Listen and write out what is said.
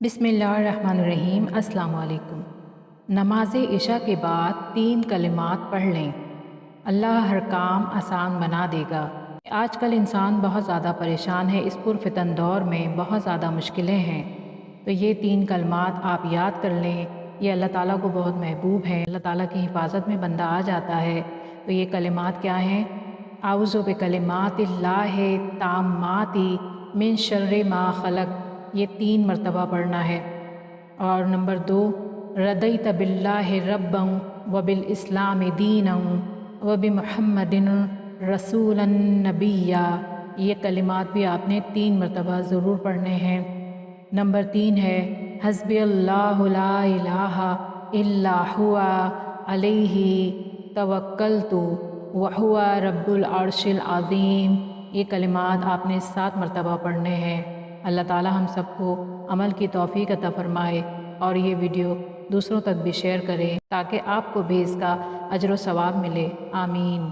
बिस्मिल्लाहिर्रहमानिर्रहीम। अस्सलाम वालेकुम। नमाज इशा के बाद 3 कलिमात पढ़ लें, अल्लाह हर काम आसान बना देगा। आजकल इंसान बहुत ज़्यादा परेशान है, इस पुरफितन दौर में बहुत ज़्यादा मुश्किलें हैं, तो ये 3 कलिमात आप याद कर लें। ये अल्लाह ताला को बहुत महबूब है, अल्लाह ताला की हिफाजत में बंदा आ जाता है। तो ये कलिमात क्या हैं? आऊज़ु बिकलिमातिल्लाहि ताम्माति मिन शर्रि मा खलक, ये 3 मरतबा पढ़ना है। और नंबर 2, रदईत बिल्लाहि रब्बन व बिल इस्लाम दीनन व बि मुहम्मदिन रसूलन नबिय्या, ये कलिमात भी आपने 3 मरतबा ज़रूर पढ़ने हैं। नंबर 3 है हस्बी अल्लाहु ला इलाहा इल्ला हुवा अलैहि तवक्कलतु व हुवा रब्बुल अर्शिल अज़ीम, ये कलिमात आपने 7 मरतबा पढ़ने हैं। अल्लाह ताला हम सबको अमल की तौफ़ीक अता फ़रमाए और ये वीडियो दूसरों तक भी शेयर करें ताकि आपको भी इसका अजर व सवाब मिले। आमीन।